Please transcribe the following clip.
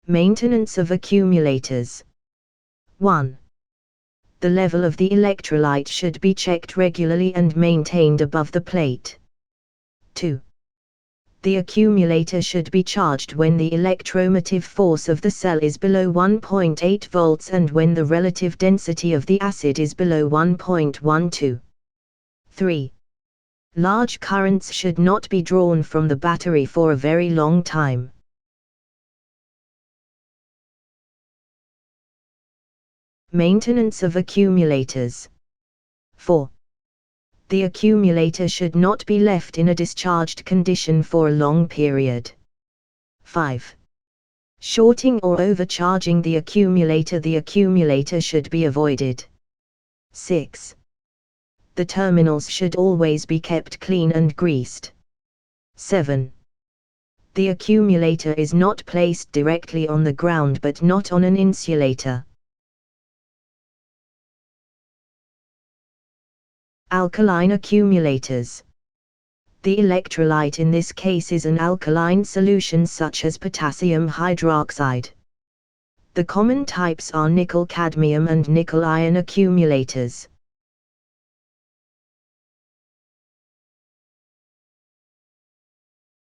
Maintenance of accumulators. 1. The level of the electrolyte should be checked regularly and maintained above the plate. 2. The accumulator should be charged when the electromotive force of the cell is below 1.8 volts and when the relative density of the acid is below 1.12. 3. Large currents should not be drawn from the battery for a very long time. Maintenance of accumulators. 4. The accumulator should not be left in a discharged condition for a long period. 5. Shorting or overcharging the accumulator. The accumulator should be avoided. 6. The terminals should always be kept clean and greased. 7. The accumulator is not placed directly on the ground but not on an insulator. Alkaline accumulators. The electrolyte in this case is an alkaline solution such as potassium hydroxide. The common types are nickel-cadmium and nickel-ion accumulators.